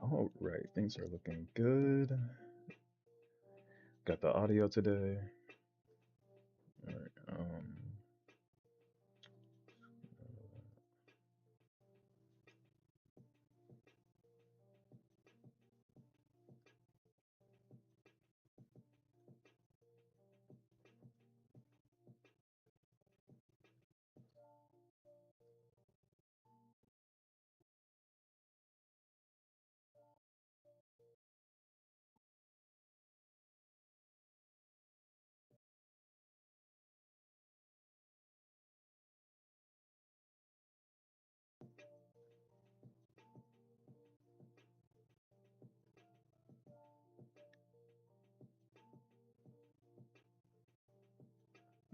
All right, things are looking good. Got the audio today. All right.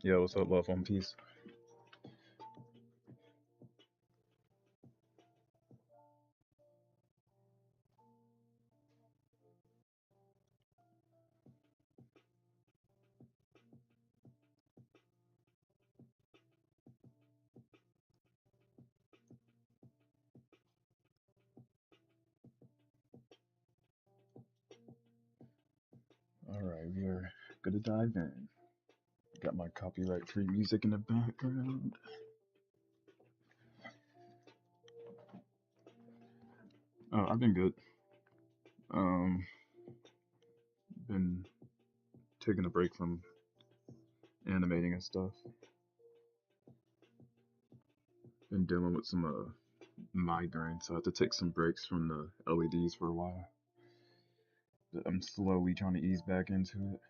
Yo, what's up, love? One Piece. All right, we are gonna dive in. Got my copyright-free music in the background. Oh, I've been good. Um, been taking a break from animating and stuff. Been dealing with some migraine, so I have to take some breaks from the LEDs for a while. But I'm slowly trying to ease back into it.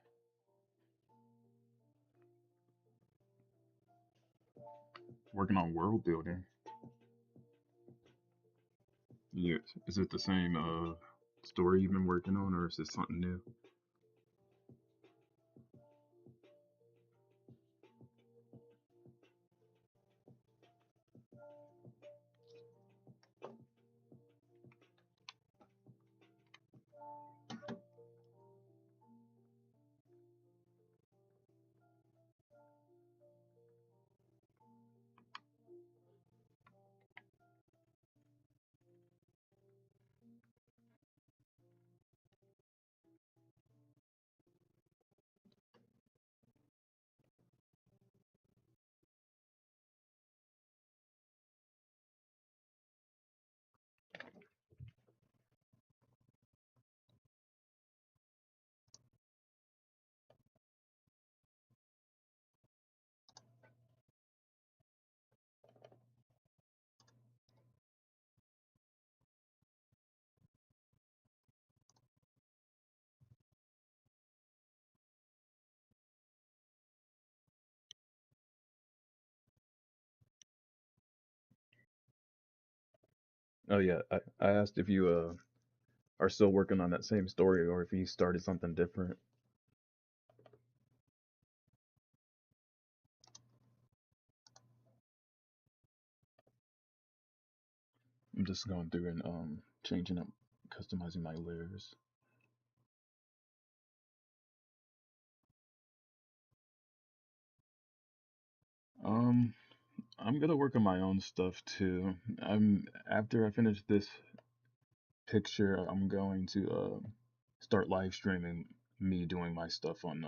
Working on world building. Yeah, is it the same story you've been working on, or is it something new? Oh yeah, I asked if you are still working on that same story or if you started something different. I'm just going through and changing up, customizing my layers. Um, I'm gonna work on my own stuff too. I'm After I finish this picture, I'm going to start live streaming me doing my stuff on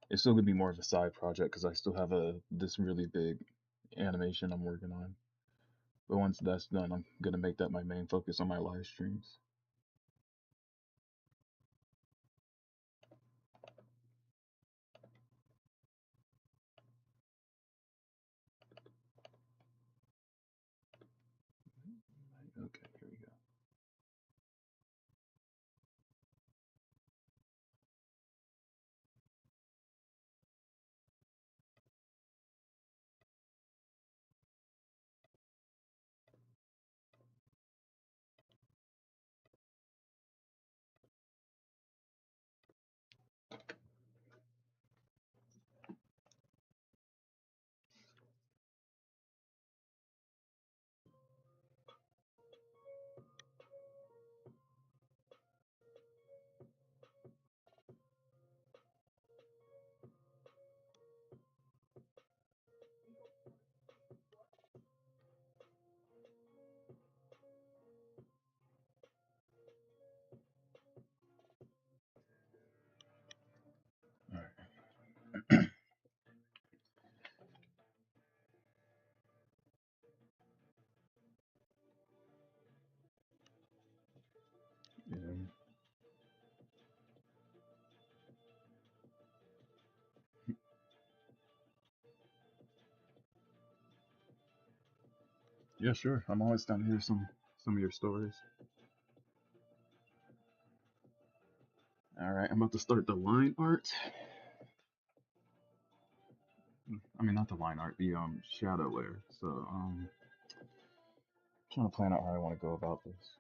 it's still gonna be more of a side project because I still have this really big animation I'm working on. But once that's done, I'm gonna make that my main focus on my live streams. Okay, here we go. Yeah, sure. I'm always down to hear some of your stories. All right, I'm about to start the line art. I mean, not the line art, the shadow layer. So trying to plan out how I want to go about this.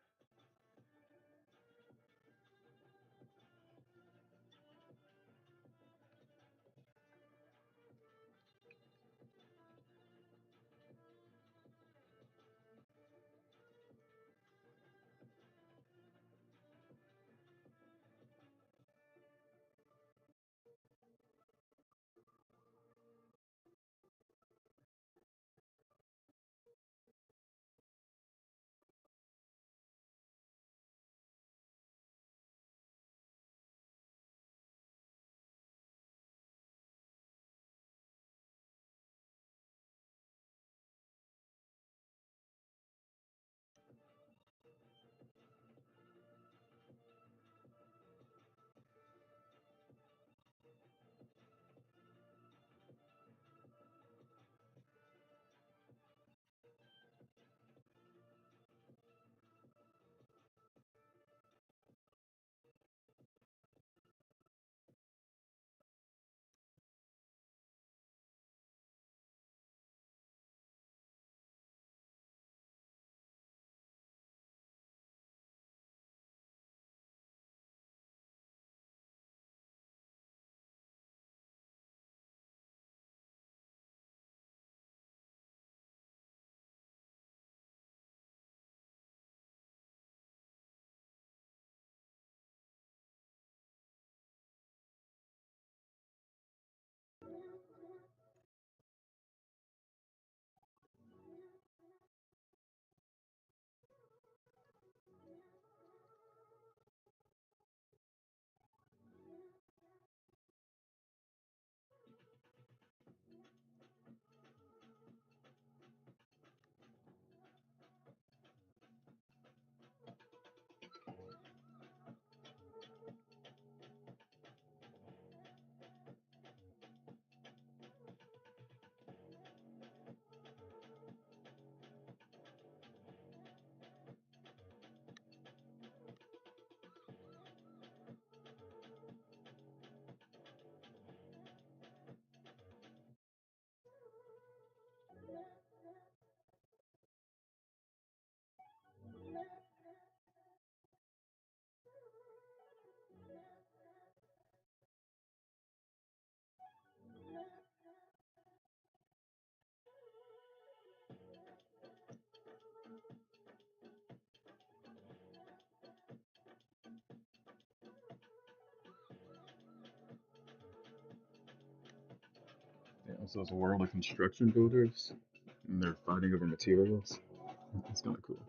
Yeah, so it's a world of construction builders, and they're fighting over materials. It's kind of cool.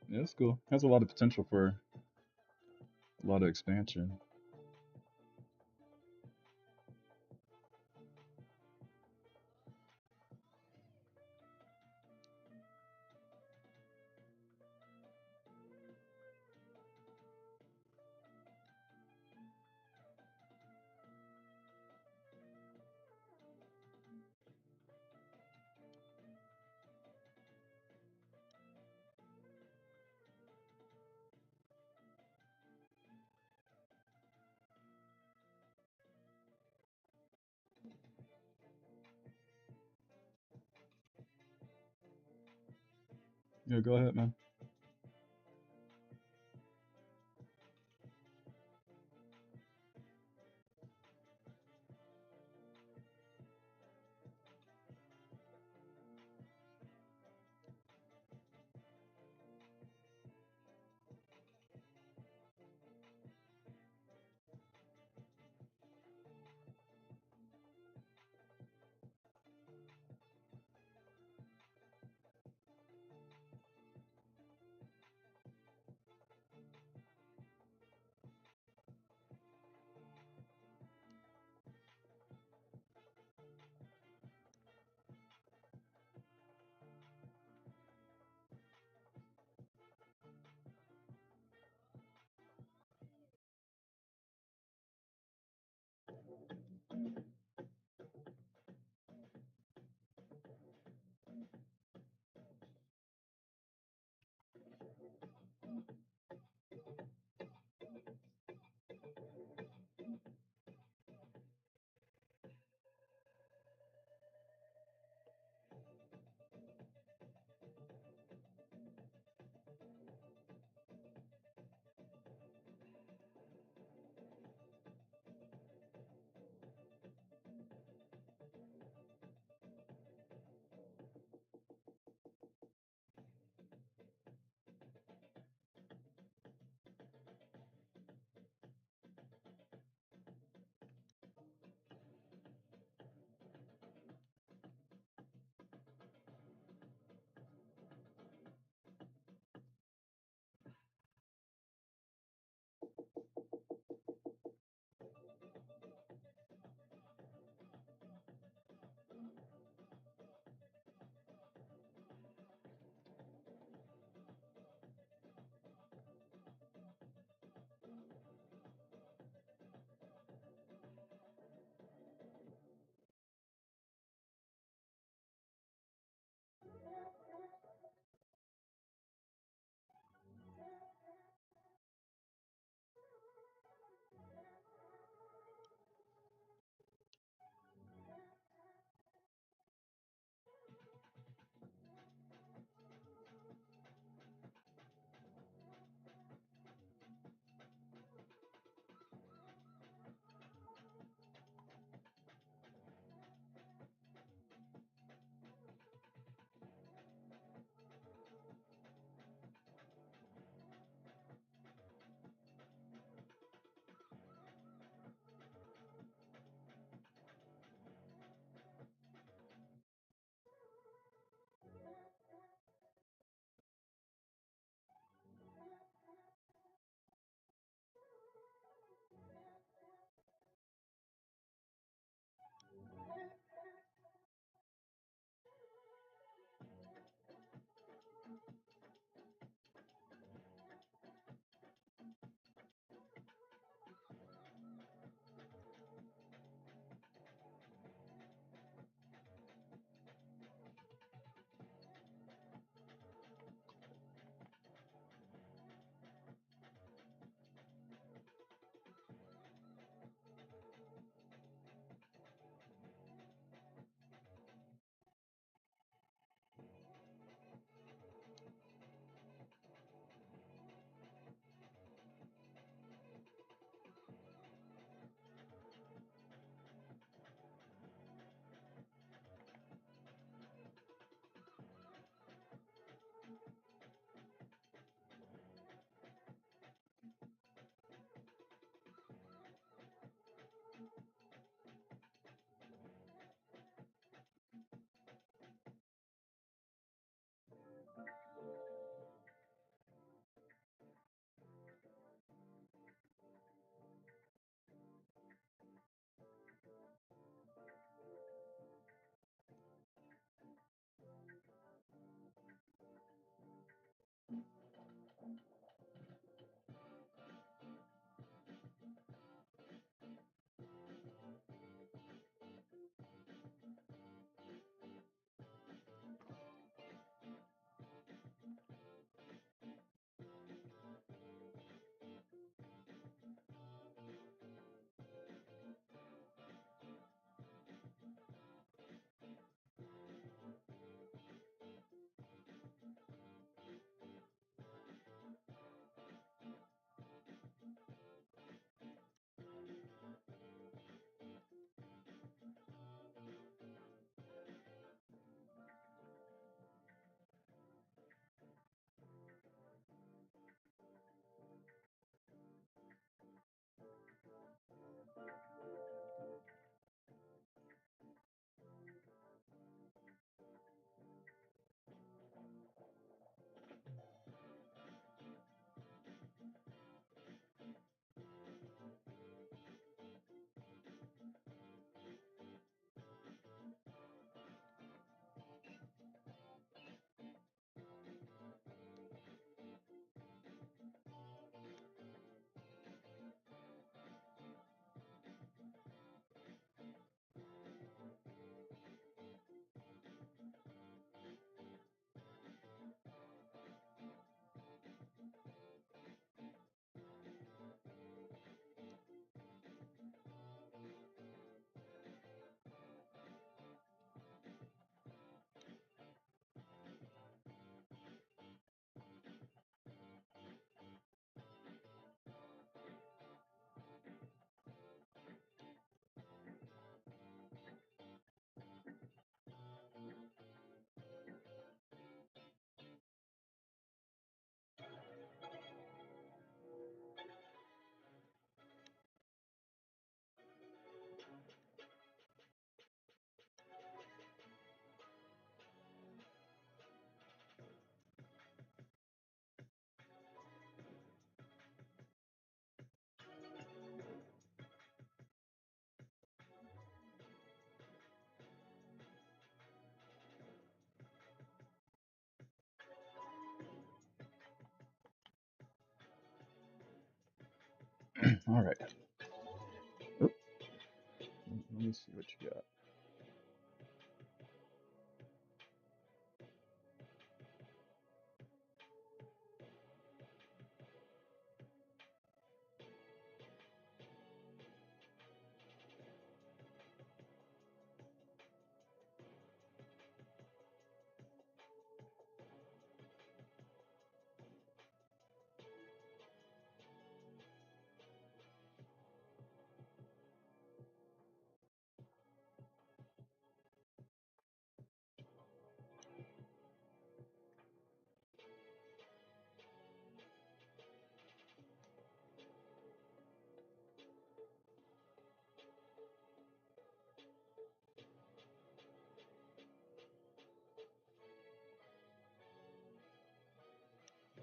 Yeah, it's cool. Has a lot of potential for a lot of expansion. Yeah, go ahead, man. All right. Oh, let me see what you got.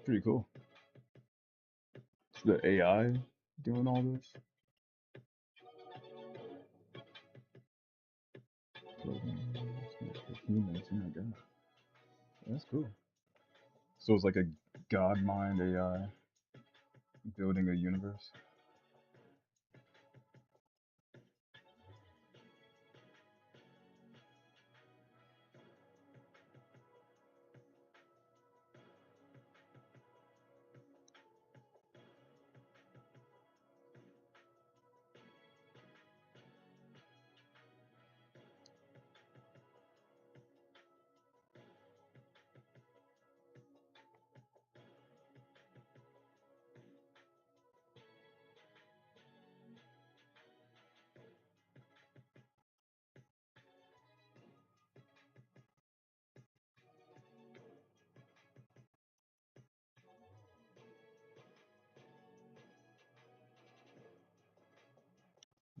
Pretty cool. Is the AI doing all this? Humans, oh my god. That's cool. So it's like a god mind AI building a universe.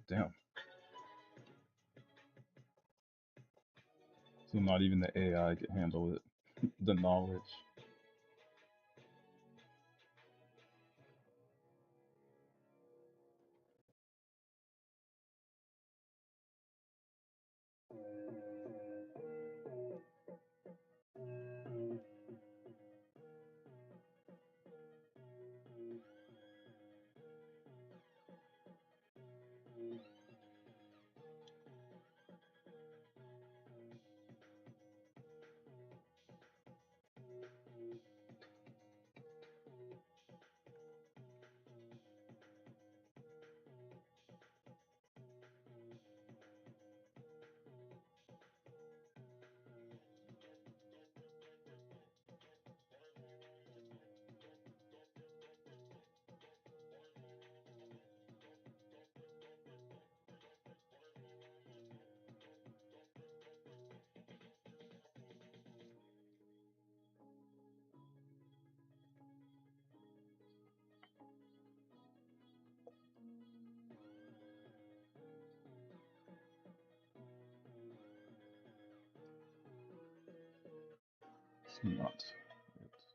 Damn. So not even the AI can handle it. The knowledge. It's nuts. It's,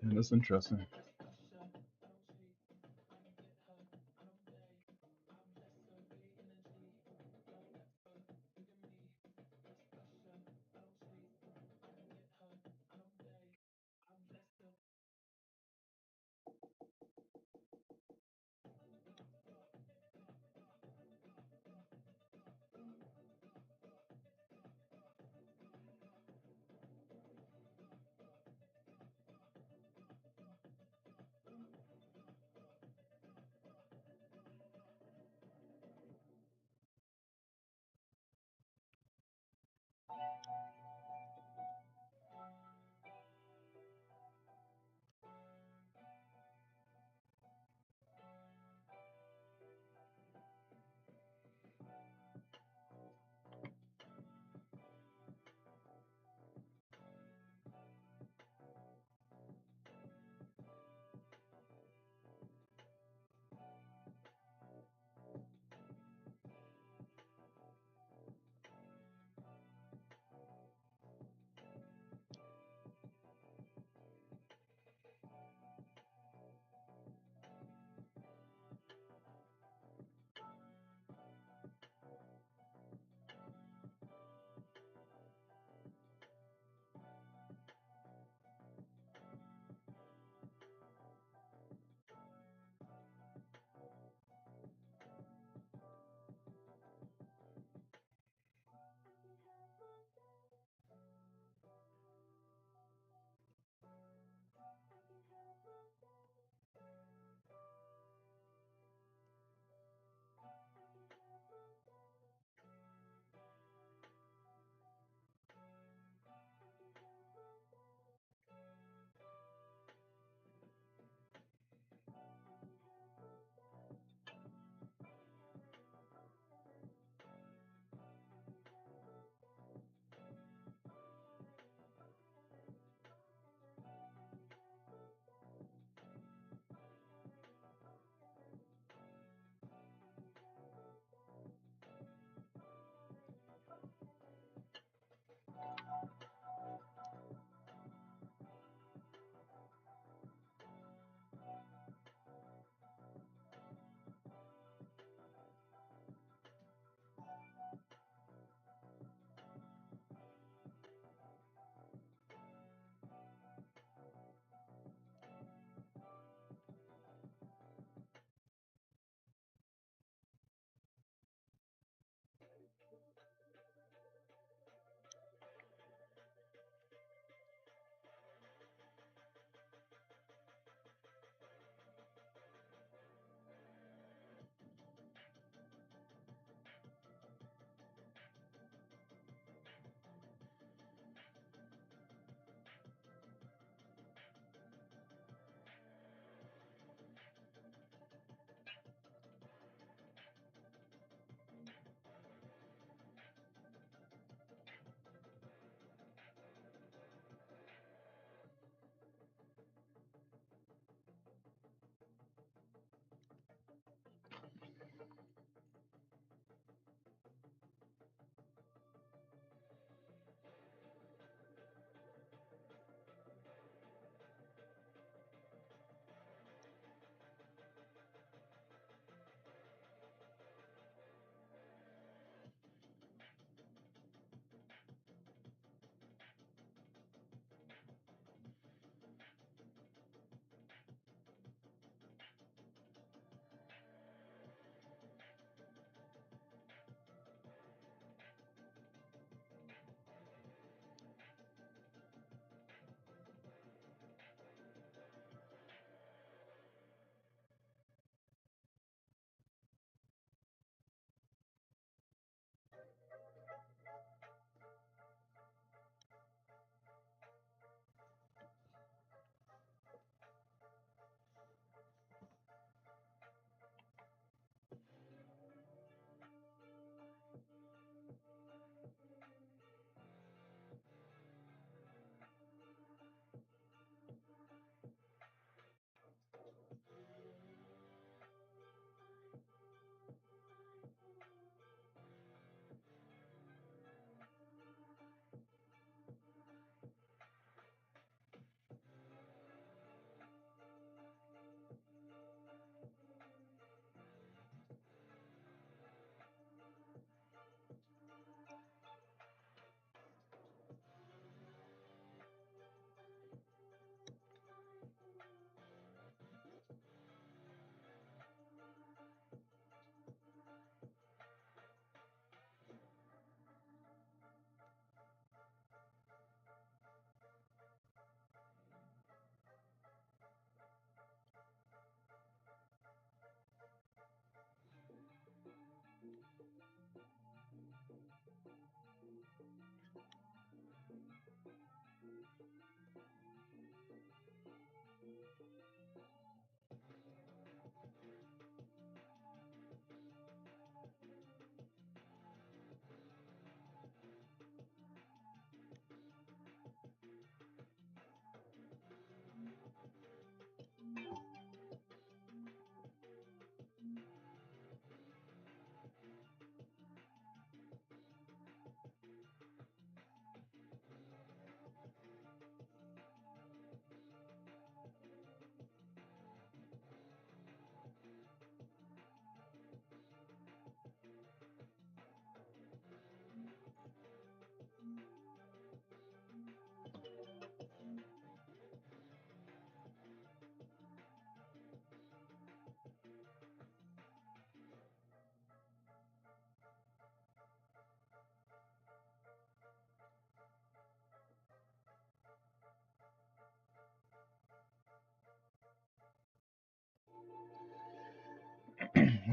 That's interesting.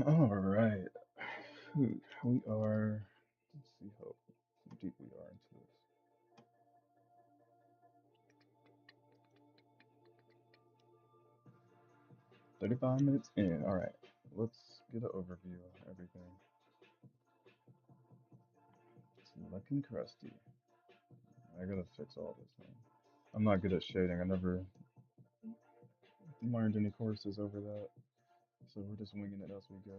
All right. We are. Let's see how deep we are into this. 35 minutes in. All right. Let's get an overview of everything. It's looking crusty. I gotta fix all this, man. I'm not good at shading. I never learned any courses over that, so we're just winging it as we go.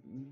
Mm,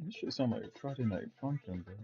This shit sound like Friday Night Funkin', bro.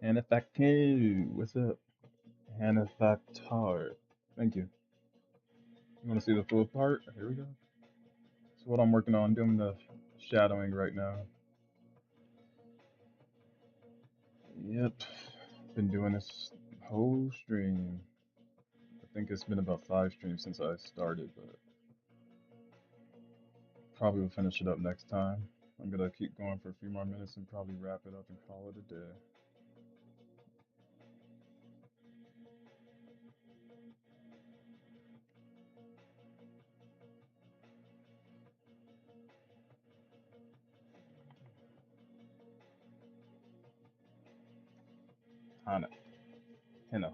Hannah Factor, what's up? Hannah Factor. Thank you. You want to see the full part? Here we go. That's what I'm working on, doing the shadowing right now. Yep. Been doing this whole stream. I think it's been about 5 streams since I started, but probably will finish it up next time. I'm gonna keep going for a few more minutes and probably wrap it up and call it a day. Hannah. Hannah.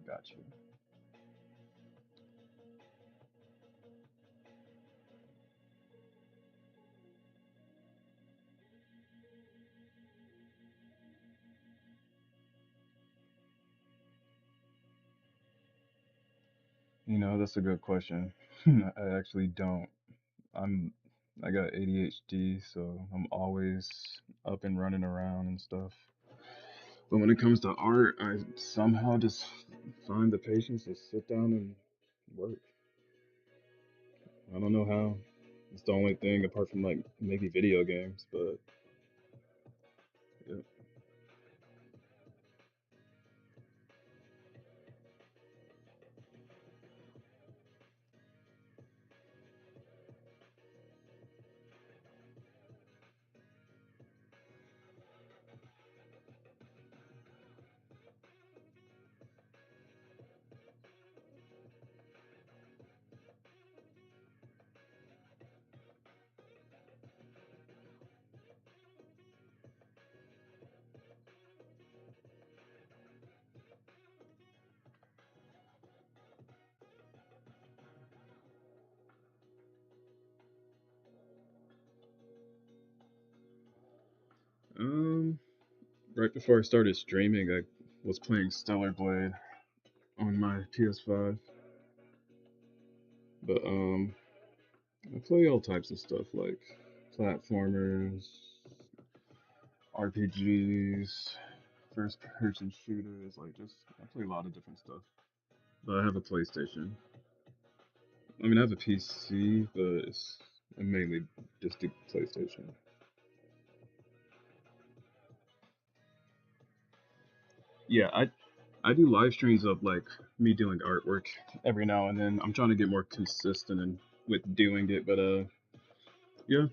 Got you. That's a good question. I actually don't. I'm I got ADHD, so I'm always up and running around and stuff. But when it comes to art, I somehow just find the patience to sit down and work. I don't know how. It's the only thing apart from like maybe video games, but yeah. Um, right before I started streaming, I was playing Stellar Blade on my PS5. But I play all types of stuff like platformers, RPGs, first person shooters, like just I play a lot of different stuff. But I have a PlayStation. I mean, I have a PC, but I mainly just do PlayStation. Yeah, I do live streams of like me doing artwork every now and then. I'm trying to get more consistent and with doing it, but yeah.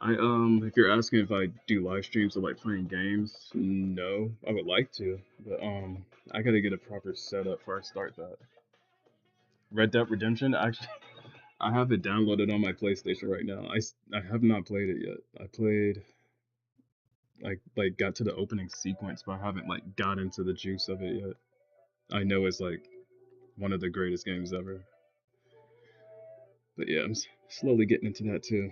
If you're asking if I do live streams of like playing games, no, I would like to, but I gotta get a proper setup before I start that. Red Dead Redemption, actually, I have it downloaded on my PlayStation right now. I have not played it yet. I played like got to the opening sequence, but I haven't like got into the juice of it yet. I know it's like one of the greatest games ever, but yeah, I'm slowly getting into that too.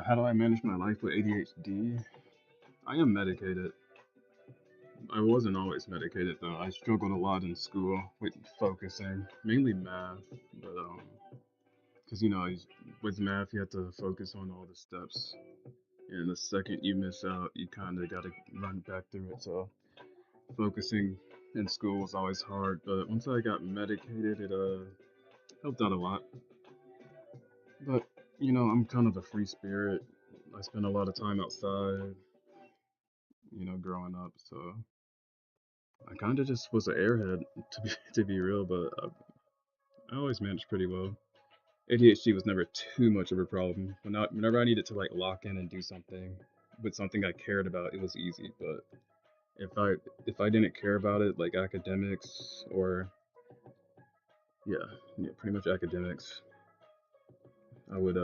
How do I manage my life with ADHD? I am medicated. I wasn't always medicated though. I struggled a lot in school with focusing, mainly math, but because with math you have to focus on all the steps, and the second you miss out, you kind of got to run back through it. So focusing in school was always hard, but once I got medicated, it helped out a lot. But I'm kind of a free spirit. I spent a lot of time outside, growing up, so I kind of just was an airhead to be real, but I always managed pretty well. ADHD was never too much of a problem. Whenever I needed to like lock in and do something with something I cared about, it was easy. But if I if I didn't care about it, like academics or yeah, yeah, pretty much academics, I would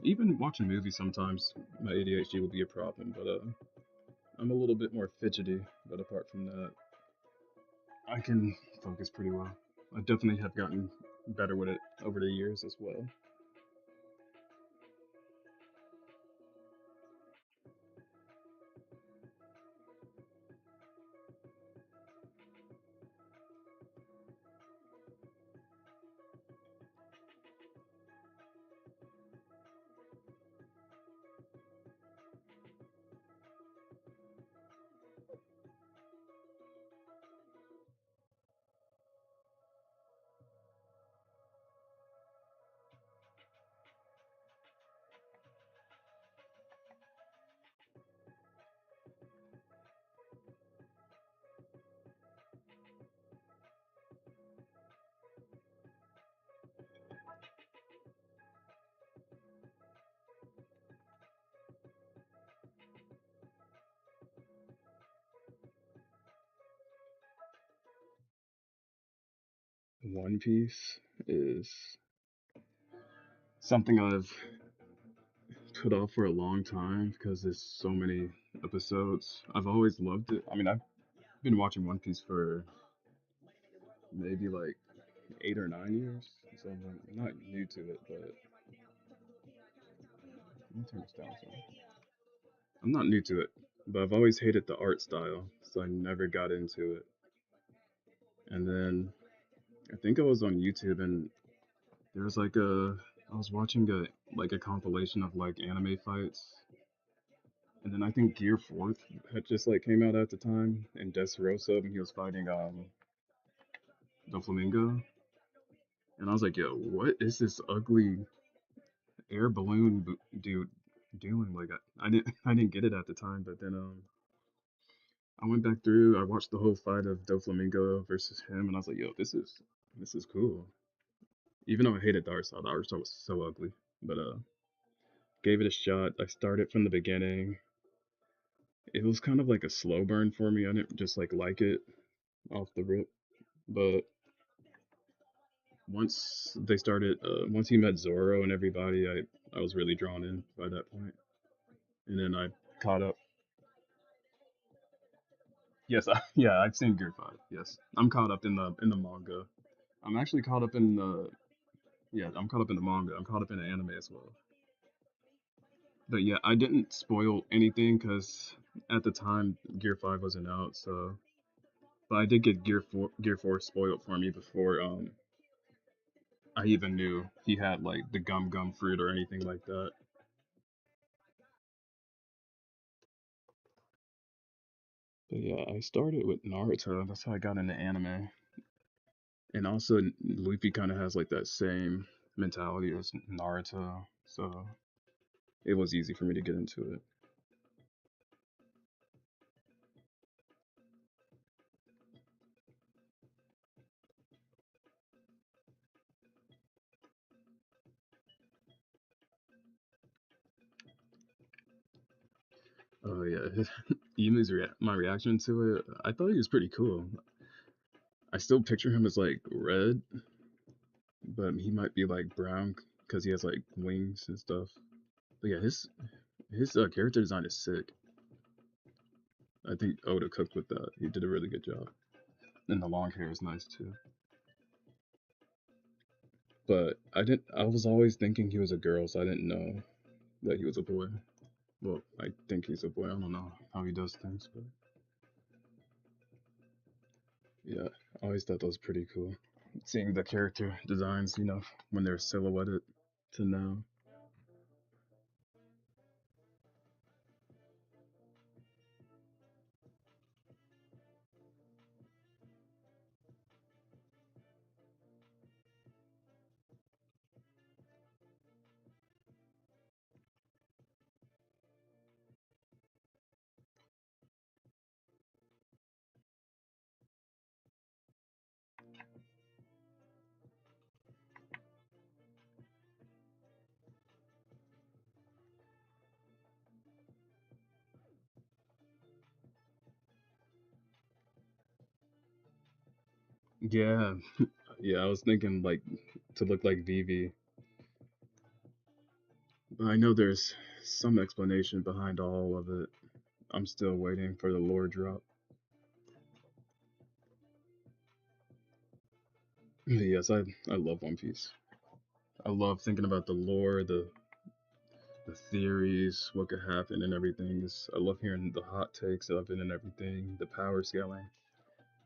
even watching movies sometimes my ADHD would be a problem. But I'm a little bit more fidgety. But apart from that, I can focus pretty well. I definitely have gotten better with it over the years as well. One Piece is something I've put off for a long time because there's so many episodes. I've always loved it. I mean, I've been watching One Piece for maybe like 8 or 9 years, so I'm not new to it. But let me turn this down. So I'm not new to it, but I've always hated the art style, so I never got into it. And then I think I was on YouTube and there was like I was watching a compilation of like anime fights, and then I think Gear Fourth had just like came out at the time, and Dressrosa when he was fighting the Flamingo, and I was like, yo, what is this ugly air balloon dude doing? Like I didn't get it at the time, but then I went back through, I watched the whole fight of Doflamingo versus him, and I was like, yo, this is cool. Even though I hated the art style was so ugly, but gave it a shot. I started from the beginning. It was kind of like a slow burn for me. I didn't just like it off the rip, but once he met Zoro and everybody, I was really drawn in by that point. And then I caught up. Yes, yeah, I've seen Gear 5. Yes, I'm caught up in the manga. I'm actually caught up in the Yeah, I'm caught up in the manga. I'm caught up in the anime as well. But yeah, I didn't spoil anything because at the time Gear 5 wasn't out. So, but I did get Gear 4 spoiled for me before I even knew he had like the gum fruit or anything like that. But yeah, I started with Naruto. That's how I got into anime. And also, Luffy kind of has like that same mentality as Naruto. So it was easy for me to get into it. Oh yeah, my reaction to it. I thought he was pretty cool. I still picture him as like red, but he might be like brown because he has like wings and stuff. But yeah, his character design is sick. I think Oda cooked with that. He did a really good job, and the long hair is nice too. But I didn't. I was always thinking he was a girl, so I didn't know that he was a boy. Well, I think he's a boy. I don't know how he does things, but Yeah, I always thought that was pretty cool. Seeing the character designs, when they're silhouetted to now. Yeah, yeah, I was thinking like to look like Vivi, but I know there's some explanation behind all of it. I'm still waiting for the lore drop. Yes, I love One Piece. I love thinking about the lore, the theories, what could happen, and everything. I love hearing the hot takes of it and everything, the power scaling.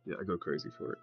Yeah, I go crazy for it.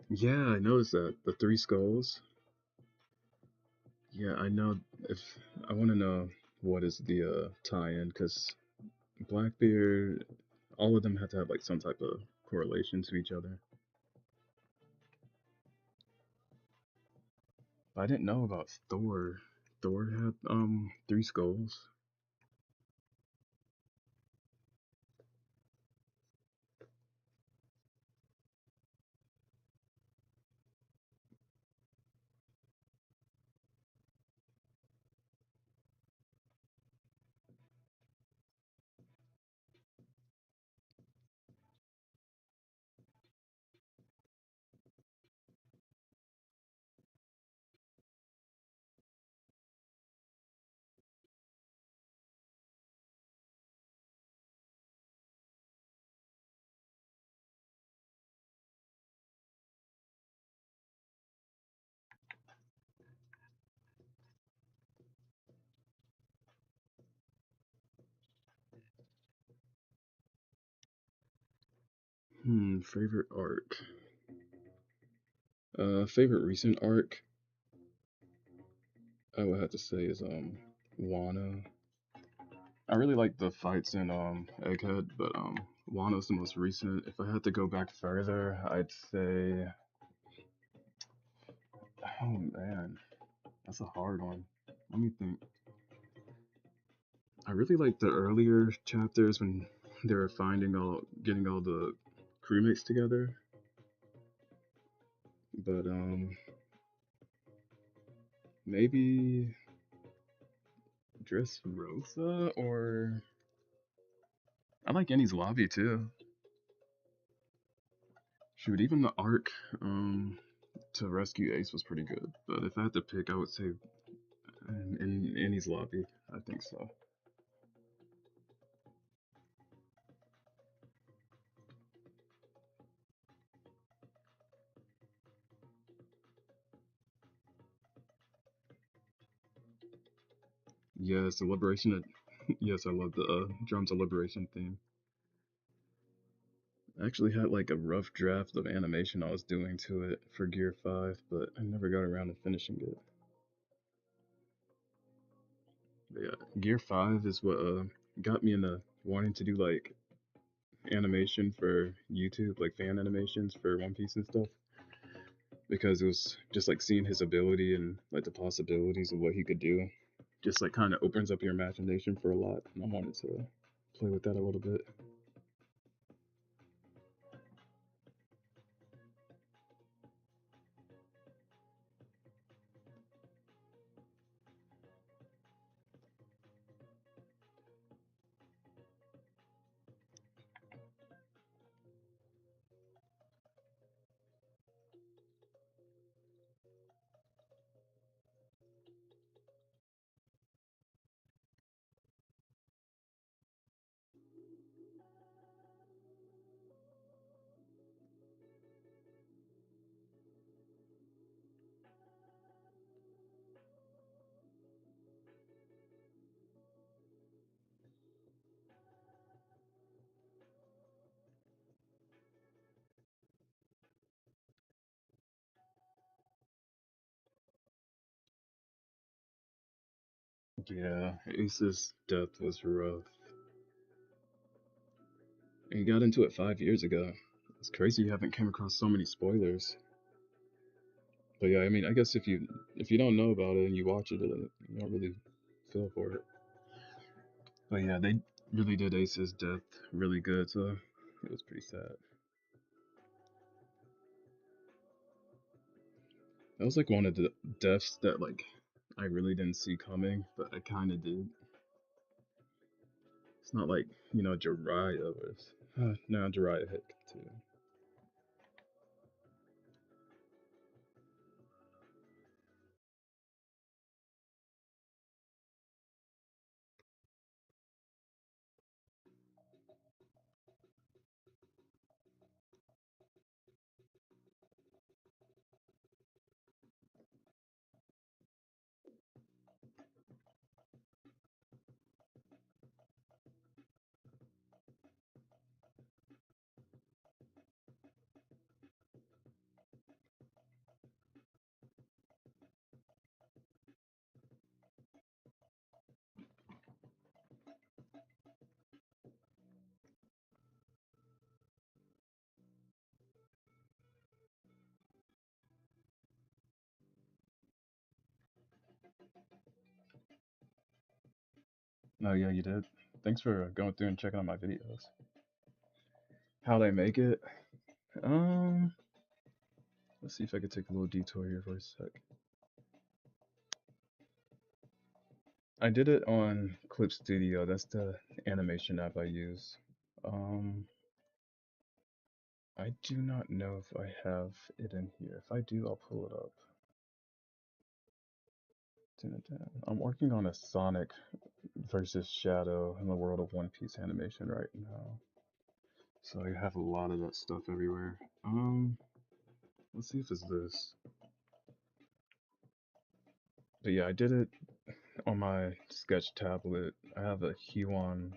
Yeah, I noticed that the three skulls. Yeah, I know. If I want to know what is the tie-in, because Blackbeard, all of them have to have like some type of correlation to each other. I didn't know about Thor. Thor had three skulls. Favorite arc. Favorite recent arc, I would have to say is Wano. I really like the fights in Egghead, but Wano's the most recent. If I had to go back further, I'd say, oh man, that's a hard one. Let me think. I really like the earlier chapters when they were getting all the crewmates together. But maybe Dressrosa, or I like Annie's Lobby too. Shoot, even the arc to rescue Ace was pretty good. But if I had to pick, I would say in Annie's Lobby. I think so. Yes, the liberation. Yes, I love the drums of liberation theme. I actually had like a rough draft of animation I was doing to it for Gear 5, but I never got around to finishing it. But yeah, Gear 5 is what got me into wanting to do like animation for YouTube, like fan animations for One Piece and stuff, because it was just like seeing his ability and like the possibilities of what he could do. just like kind of opens up your imagination for a lot. And I wanted to play with that a little bit. Yeah, Ace's death was rough. And he got into it 5 years ago. It's crazy you haven't come across so many spoilers. But yeah, I mean, I guess if you don't know about it and you watch it, you don't really feel for it. But yeah, they really did Ace's death really good, so it was pretty sad. That was like one of the deaths that like I really didn't see coming, but I kind of did. It's not like Jiraiya was. No, Jiraiya hit too. Oh yeah, you did. Thanks for going through and checking out my videos. How they make it? Um, let's see if I could take a little detour here for a sec. I did it on Clip Studio. That's the animation app I use. Um, I do not know if I have it in here. If I do, I'll pull it up. Dun-dun-dun. I'm working on a Sonic versus Shadow in the world of One Piece animation right now. So I have a lot of that stuff everywhere. Let's see if it's this. But yeah, I did it on my sketch tablet. I have a Huon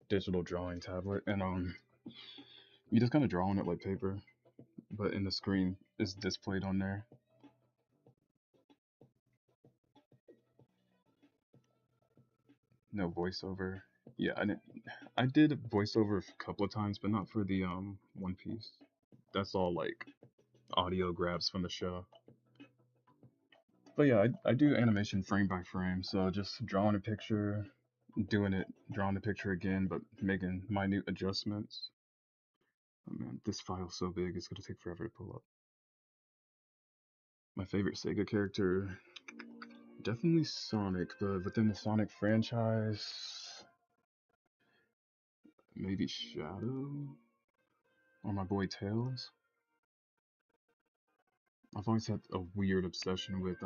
digital drawing tablet, and you just kind of draw on it like paper, but in the screen is displayed on there. No voiceover. Yeah, I did voiceover a couple of times, but not for the One Piece. That's all like audio grabs from the show. But yeah, I do animation frame by frame, so just drawing a picture, doing it, drawing the picture again, but making minute adjustments. Oh man, this file's so big, it's gonna take forever to pull up. My favorite Sega character, definitely Sonic, but within the Sonic franchise, maybe Shadow or my boy Tails. I've always had a weird obsession with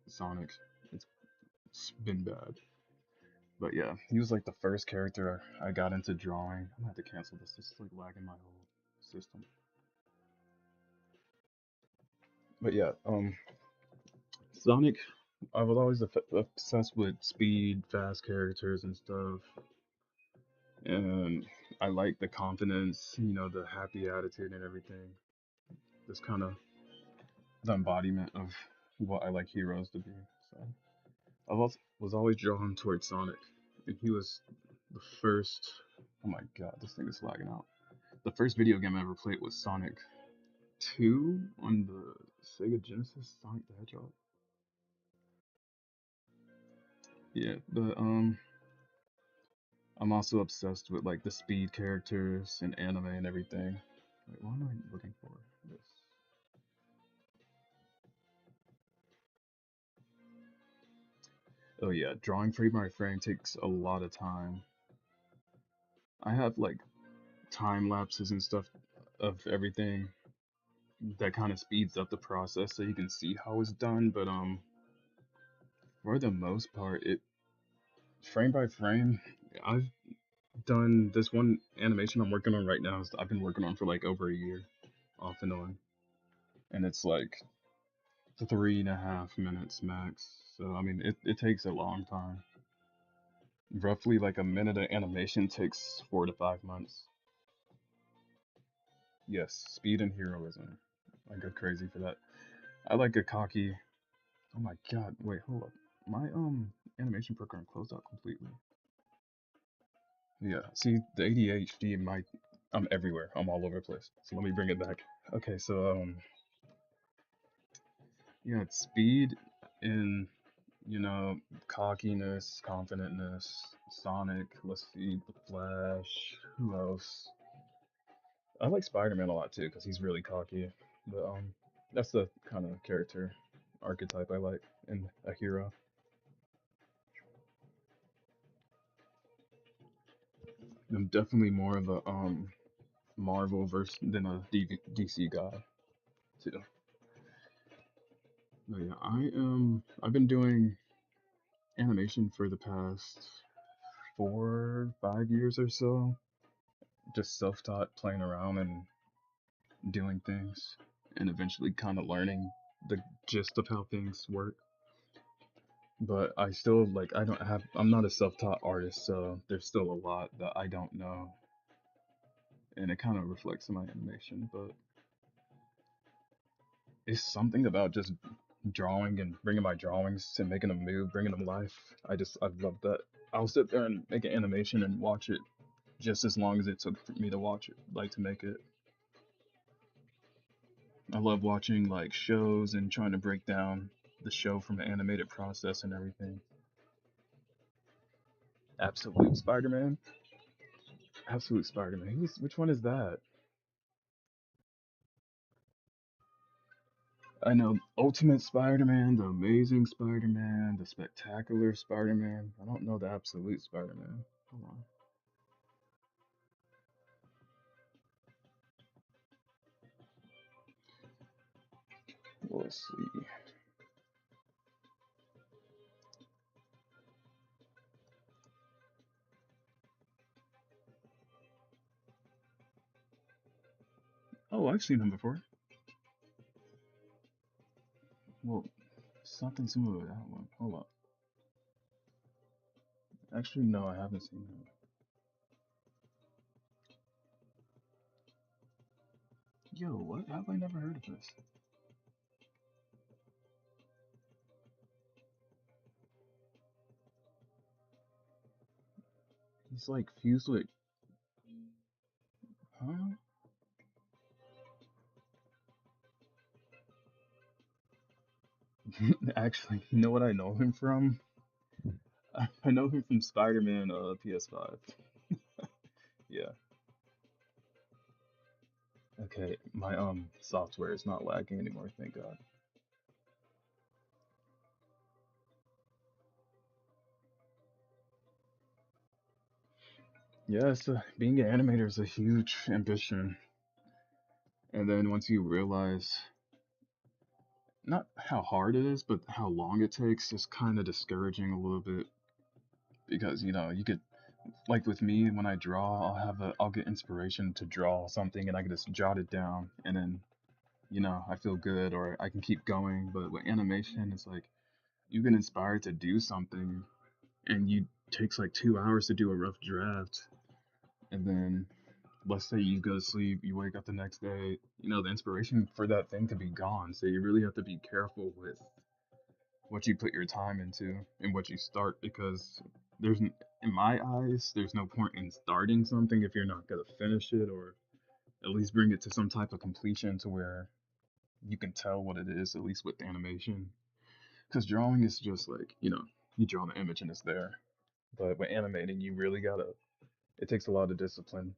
Sonic. It's, it's been bad. But yeah, he was like the first character I got into drawing. I'm gonna have to cancel this. This is like lagging my whole system. But yeah, Sonic. I was always obsessed with speed, fast characters and stuff, and I like the confidence, the happy attitude and everything. This kind of the embodiment of what I like heroes to be. So was always drawn towards Sonic, and he was the first. Oh my god, this thing is lagging out. The first video game I ever played was Sonic 2 on the Sega Genesis, Sonic the Hedgehog. Yeah, but I'm also obsessed with like the speed characters and anime and everything. Wait, what am I looking for? This. Oh yeah, drawing frame by frame takes a lot of time. I have like time lapses and stuff of everything that kind of speeds up the process so you can see how it's done, but for the most part, it frame by frame, I've done this one animation I'm working on right now. I've been working on for like over a year, off and on, and it's like 3.5 minutes max. So I mean, it takes a long time. Roughly like a minute of animation takes 4 to 5 months. Yes, speed and heroism. I go crazy for that. I like a cocky. Oh my god! Wait, hold up. My animation program closed out completely. Yeah. See, the ADHD might. I'm everywhere. I'm all over the place. So let me bring it back. Okay, so yeah, it's speed and cockiness, confidentness, Sonic. Let's see, the Flash. Who else? I like Spider-Man a lot too because he's really cocky. But that's the kind of character archetype I like in a hero. I'm definitely more of a Marvel versus than a DC guy too. But yeah, I've been doing animation for the past 4, 5 years or so. Just self-taught, playing around and doing things, and eventually kind of learning the gist of how things work. But I still like I don't have I'm not a self-taught artist, so there's still a lot that I don't know, and it kind of reflects in my animation. But it's something about just drawing and bringing my drawings and making them move, bringing them life. I love that. I'll sit there and make an animation and watch it just as long as it took for me to watch it, like to make it. I love watching like shows and trying to break down the show from an animated process and everything. Absolute Spider-Man. Absolute Spider-Man. Which one is that? I know Ultimate Spider-Man, the Amazing Spider-Man, the Spectacular Spider-Man. I don't know the Absolute Spider-Man. Hold on. Well, let's see. Oh, I've seen him before. Well, something similar to that one. Hold on. Actually, no, I haven't seen him. Yo, what? How have I never heard of this? He's like fused with, huh? Actually, you know what I know him from? I know him from Spider-Man PS5. Yeah. Okay, my software is not lagging anymore, thank God. Yes, being an animator is a huge ambition. And then once you realize not how hard it is, but how long it takes, it's kind of discouraging a little bit because you could like with me when I draw, I'll get inspiration to draw something and I can just jot it down and then I feel good or I can keep going. But with animation, it's like you get inspired to do something and you takes like 2 hours to do a rough draft, and then let's say you go to sleep, you wake up the next day, the inspiration for that thing could be gone. So you really have to be careful with what you put your time into and what you start because in my eyes, there's no point in starting something if you're not gonna finish it or at least bring it to some type of completion to where you can tell what it is, at least with animation. Because drawing is just like, You draw the image and it's there. But with animating, you really gotta. It takes a lot of discipline.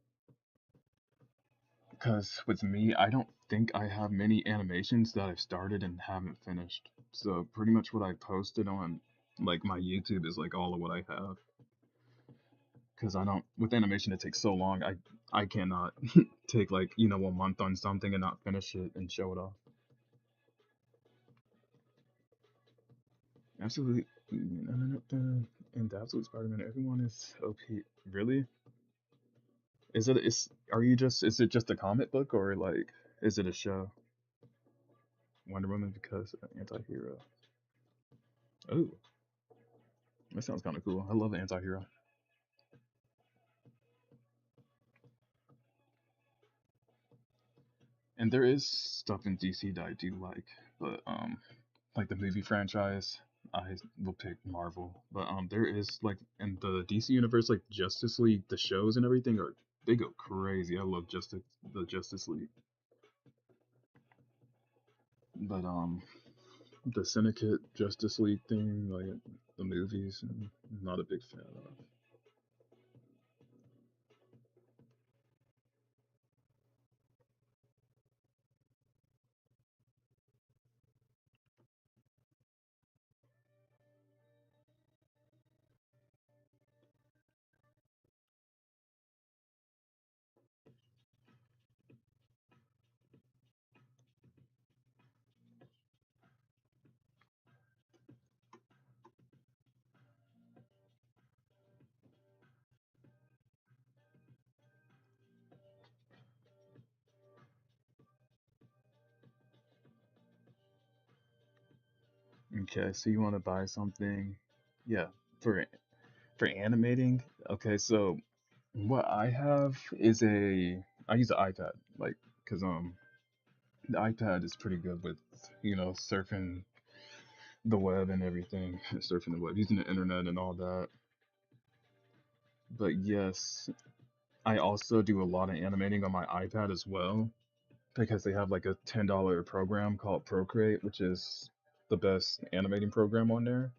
Because with me, I don't think I have many animations that I've started and haven't finished. So pretty much what I posted on like my YouTube is like all of what I have. Because I don't with animation it takes so long. I cannot take like a month on something and not finish it and show it off. Absolutely. And the absolute Spider-Man, everyone is OP. Really? Is it just a comic book or like is it a show? Wonder Woman because anti-hero. Oh, that sounds kind of cool. I love anti-hero. And there is stuff in DC that I do like the movie franchise. I will pick Marvel, but there is like in the DC universe, like Justice League, the shows and everything are they go crazy. I love the Justice League, but the Syndicate Justice League thing, like the movies, I'm not a big fan of. Okay, so you want to buy something, yeah, for animating. Okay, so what I have is I use an iPad, like, cause the iPad is pretty good with surfing the web and everything, surfing the web, using the internet and all that. But yes, I also do a lot of animating on my iPad as well because they have like a $10 program called Procreate, which is the best animating program on there,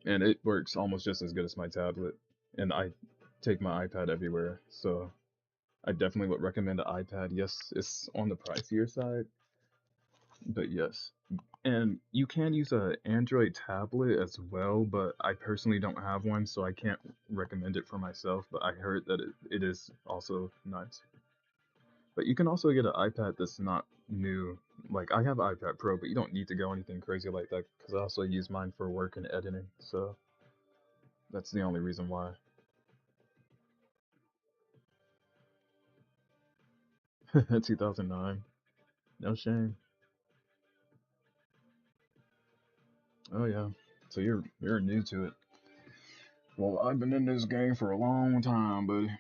and it works almost just as good as my tablet. And I take my iPad everywhere, so I definitely would recommend the iPad. Yes, it's on the pricier side, but yes. And you can use a Android tablet as well, but I personally don't have one, so I can't recommend it for myself. But I heard that it is also nice. But you can also get an iPad that's not new. Like I have an iPad Pro, but you don't need to go anything crazy like that because I also use mine for work and editing. So that's the only reason why. 2009. No shame. Oh yeah. So you're new to it. Well, I've been in this game for a long time, buddy.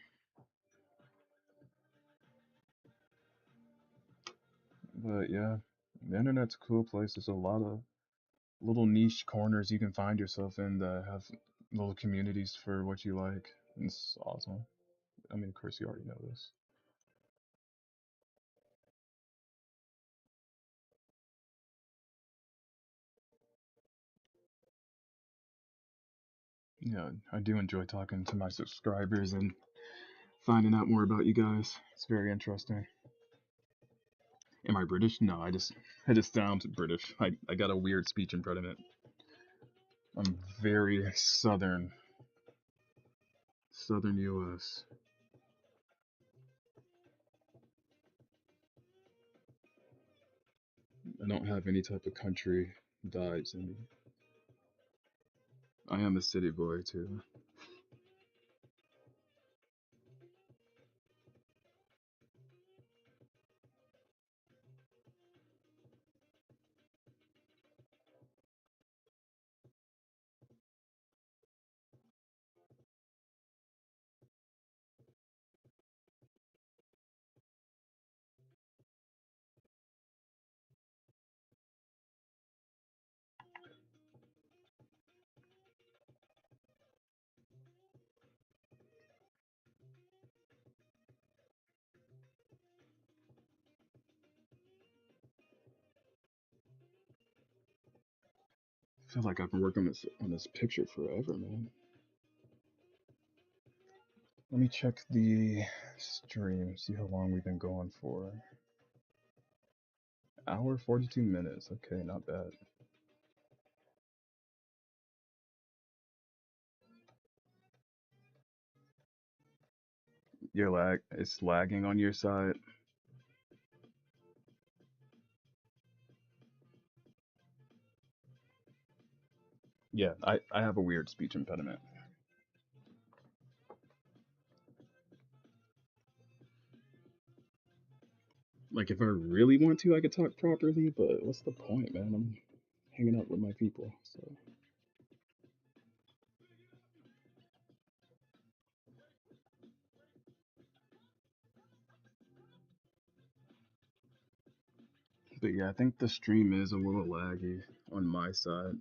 But yeah, the internet's a cool place. There's a lot of little niche corners you can find yourself in that have little communities for what you like. It's awesome. I mean, of course, you already know this. Yeah, I do enjoy talking to my subscribers and finding out more about you guys. It's very interesting. Am I British? No, I just sound British. I got a weird speech impediment. I'm very southern US. I don't have any type of country vibes in me. I am a city boy too. I feel like I've been working on this picture forever, man. Let me check the stream, see how long we've been going for. Hour 42 minutes. Okay, not bad. It's lagging on your side. Yeah, I have a weird speech impediment. Like if I really want to, I could talk properly, but what's the point, man? I'm hanging out with my people, so. But yeah, I think the stream is a little laggy on my side.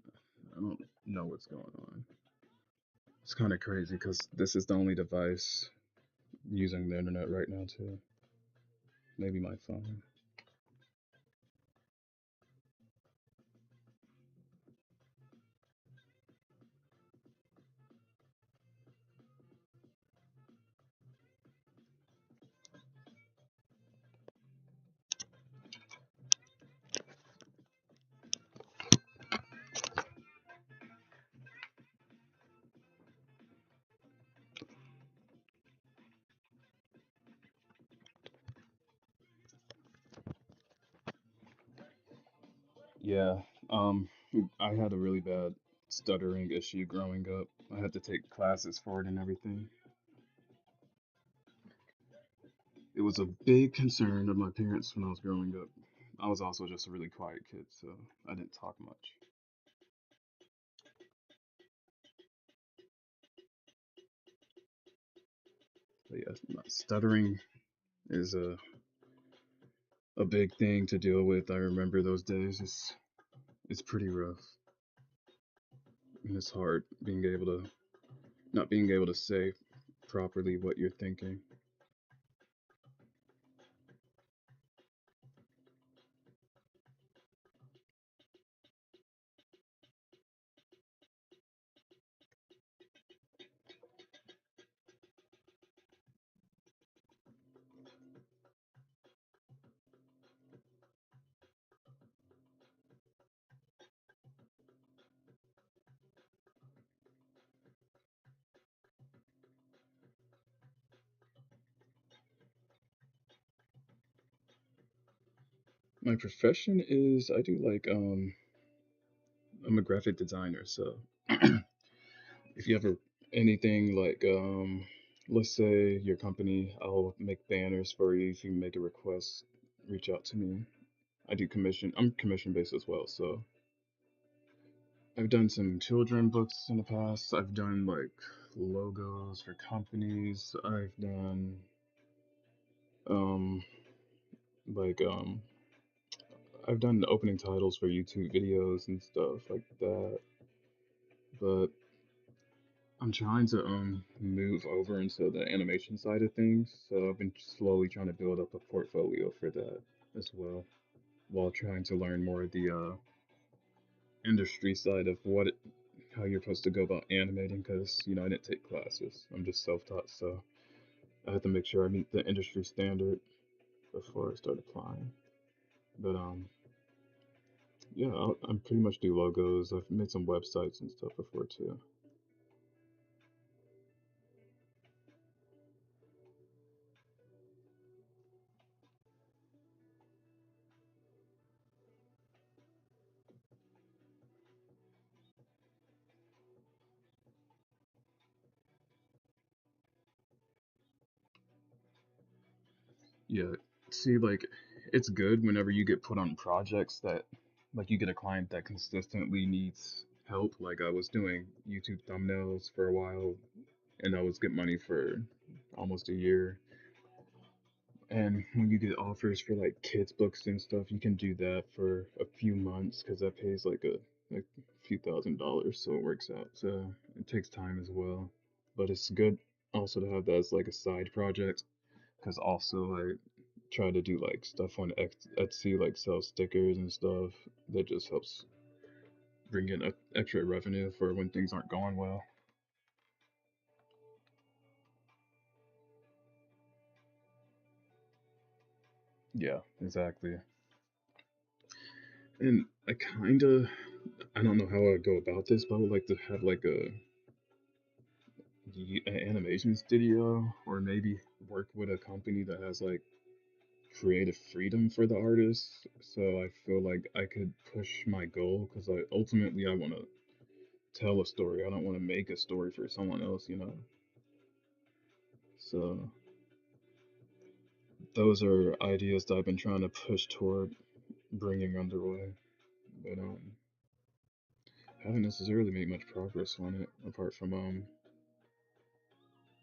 I don't know what's going on. It's kind of crazy because this is the only device using the internet right now too. Maybe my phone. Yeah, um, I had a really bad stuttering issue growing up. I had to take classes for it and everything. It was a big concern of my parents when I was growing up. I was also just a really quiet kid, so I didn't talk much. But yeah, stuttering is a big thing to deal with. I remember those days. It's pretty rough. And it's hard being able to not being able to say properly what you're thinking. My profession is I do like I'm a graphic designer, so if you ever anything like let's say your company, I'll make banners for you. If you make a request, reach out to me. I do commission. I'm commission based as well, so I've done some children books in the past. I've done like logos for companies. I've done um like I've done the opening titles for YouTube videos and stuff like that. But I'm trying to move over into the animation side of things, so I've been slowly trying to build up a portfolio for that as well, while trying to learn more of the industry side of how you're supposed to go about animating. Because I didn't take classes; I'm just self-taught, so I have to make sure I meet the industry standard before I start applying. But yeah, I pretty much do logos. I've made some websites and stuff before too. Yeah, see, like, it's good whenever you get put on projects that, like, you get a client that consistently needs help. Like, I was doing YouTube thumbnails for a while, and I was getting money for almost a year. And when you get offers for like kids books and stuff, you can do that for a few months because that pays like a few $1,000s, so it works out. So it takes time as well, but it's good also to have that as like a side project because also I try to do like stuff on Etsy, like sell stickers and stuff. That just helps bring in extra revenue for when things aren't going well. Yeah, exactly. And I don't know how I would go about this, but I would like to have like an animation studio, or maybe work with a company that has like creative freedom for the artists. So I feel like I could push my goal because ultimately I want to tell a story. I don't want to make a story for someone else, you know. So those are ideas that I've been trying to push toward bringing underway, but haven't necessarily made much progress on it apart from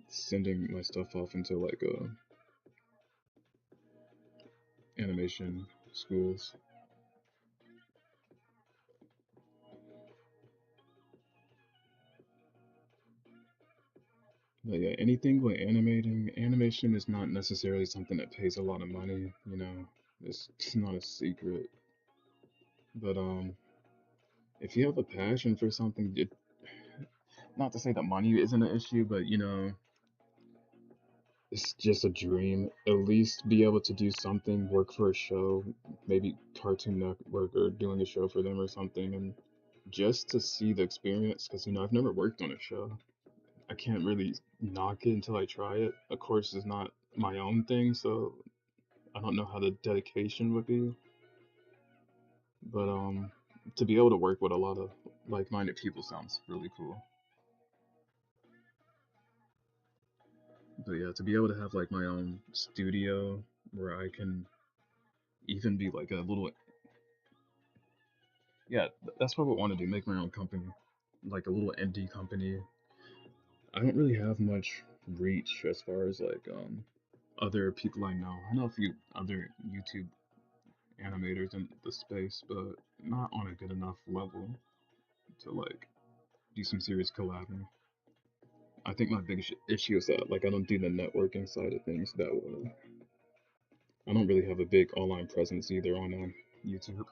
sending my stuff off into like animation schools. But yeah, anything with animation is not necessarily something that pays a lot of money, you know. It's not a secret. But if you have a passion for something, not to say that money isn't an issue, but you know, it's just a dream. At least be able to do something, work for a show, maybe Cartoon Network or doing a show for them or something, and just to see the experience. Because you know, I've never worked on a show. I can't really knock it until I try it. Of course, it's not my own thing, so I don't know how the dedication would be. But to be able to work with a lot of like-minded people sounds really cool. But yeah, to be able to have like my own studio where I can even be like a little, yeah, that's what I want to do, make my own company, like a little indie company. I don't really have much reach as far as like other people I know. I know a few other YouTube animators in the space, but not on a good enough level to like do some serious collabing. I think my biggest issue is that like I don't do the networking side of things that well. I don't really have a big online presence either on YouTube.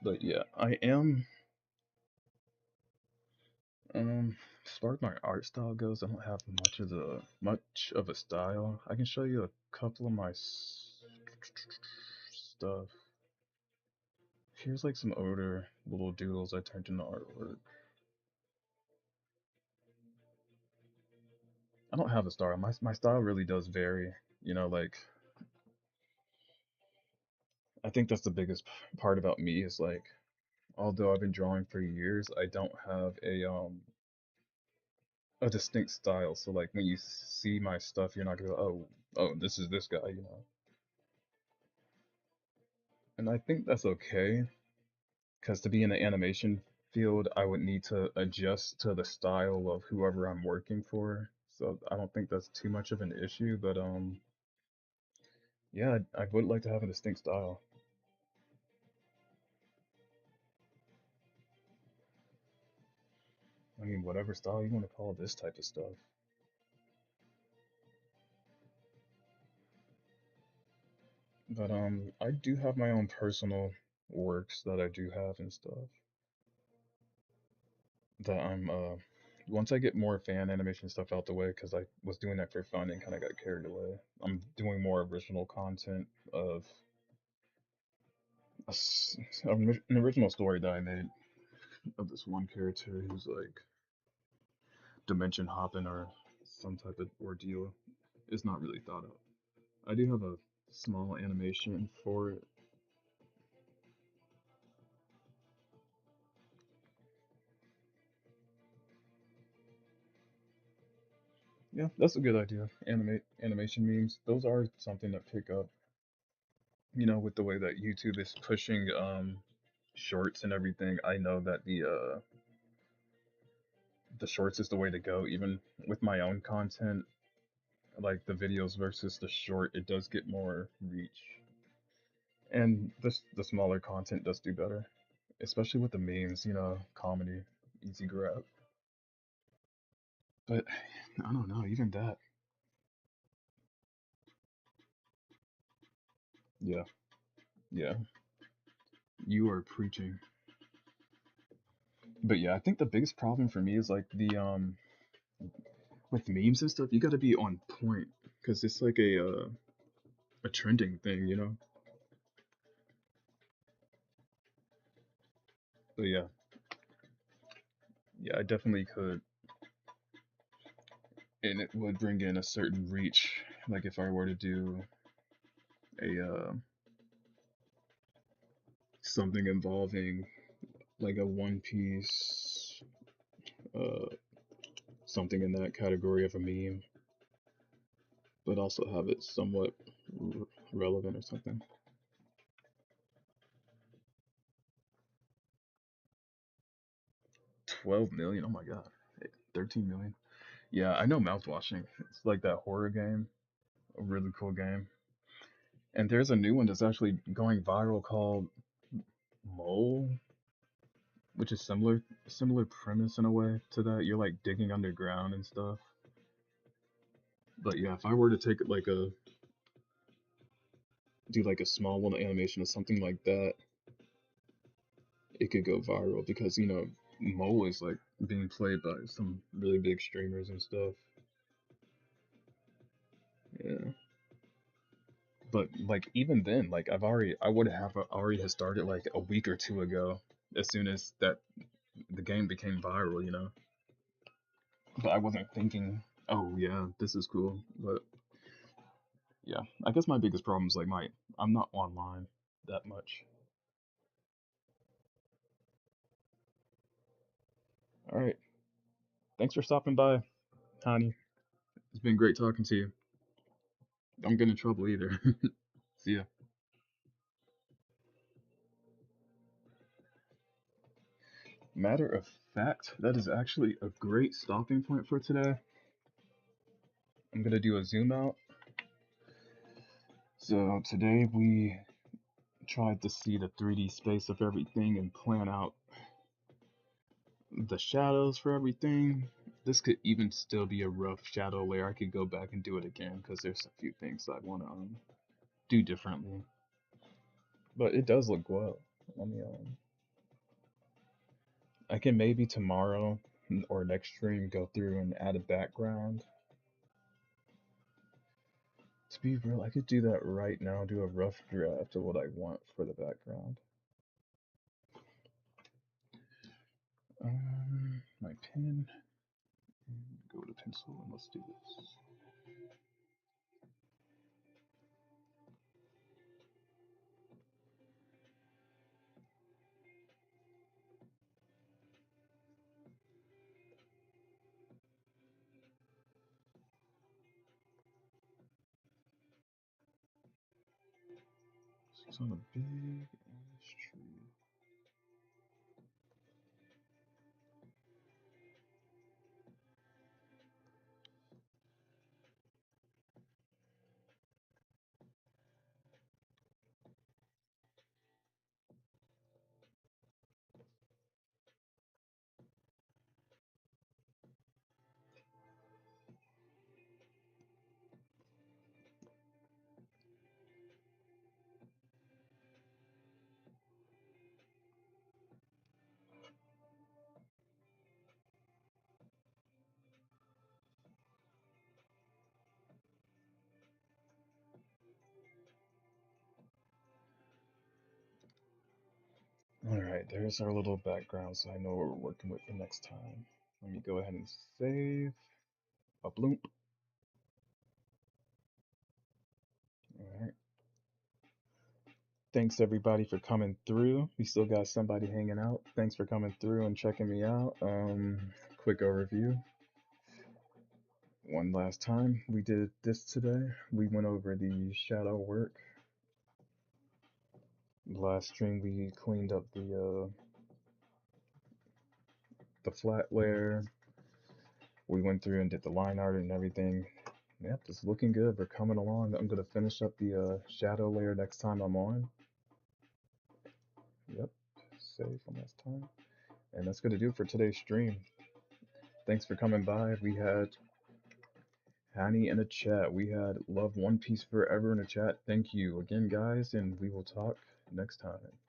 But yeah, I am as far as my art style goes, I don't have much of a style. I can show you a couple of my stuff. Here's like some older little doodles I turned into artwork. I don't have a style. My style really does vary. You know, like I think that's the biggest part about me is like although I've been drawing for years, I don't have a distinct style. So like when you see my stuff, you're not gonna go, oh, this is this guy, you know. And I think that's okay, because to be in the animation field, I would need to adjust to the style of whoever I'm working for. So I don't think that's too much of an issue, but yeah, I would like to have a distinct style. I mean, whatever style you want to call this type of stuff. But I do have my own personal works that I do have and stuff that I'm once I get more fan animation stuff out the way, because I was doing that for fun and kind of got carried away. I'm doing more original content of an original story that I made of this one character who's like dimension hopping or some type of ordeal. It's not really thought out. I do have a small animation for it. Yeah, that's a good idea. Animation memes. Those are something that pick up. You know, with the way that YouTube is pushing shorts and everything. I know that the shorts is the way to go. Even with my own content, like the videos versus the short, it does get more reach, and the smaller content does do better. especially with the memes, comedy, easy grab. But I don't know, even that. Yeah, yeah, you are preaching. But yeah, I think the biggest problem for me is like the with memes and stuff, you got to be on point because it's like a trending thing. But yeah, yeah, I definitely could, and it would bring in a certain reach. Like if I were to do a something involving like a One Piece, uh, something in that category of a meme, but also have it somewhat relevant or something. 12 million, oh my god. 13 million. Yeah, I know mouthwashing. It's like that horror game, a really cool game. And there's a new one that's actually going viral called Mole, which is similar premise in a way to that. You're like digging underground and stuff. But yeah, if I were to take it like a do like a small little animation or something like that, it could go viral because Mole is like being played by some really big streamers and stuff. Yeah. But like even then, like I would have already have started like a week or two ago, as soon as that the game became viral. But I wasn't thinking, oh yeah, this is cool. But yeah, I guess my biggest problem is like I'm not online that much. All right, thanks for stopping by, honey. It's been great talking to you. Don't get in trouble either. See ya. Matter of fact, that is actually a great stopping point for today. I'm gonna do a zoom out. So today we tried to see the 3D space of everything and plan out the shadows for everything. This could even still be a rough shadow layer. I could go back and do it again because there's a few things I want to do differently. But it does look well. Let me I can maybe tomorrow or next stream go through and add a background. To be real, I could do that right now, do a rough draft of what I want for the background. My pen, go to pencil, and let's do this. It's on a big ass tree. Alright, there's our little background so I know what we're working with for next time. Let me go ahead and save. A bloop. Alright. Thanks everybody for coming through. We still got somebody hanging out. Thanks for coming through and checking me out. Quick overview. One last time, we did this today. We went over the shadow work. Last stream we cleaned up the flat layer. We went through and did the line art and everything. Yep, it's looking good. We're coming along. I'm gonna finish up the shadow layer next time I'm on. Yep. safe one last time. And that's gonna do it for today's stream. Thanks for coming by. We had Hanny in the chat. We had Love One Piece Forever in the chat. Thank you again, guys, and we will talk next time.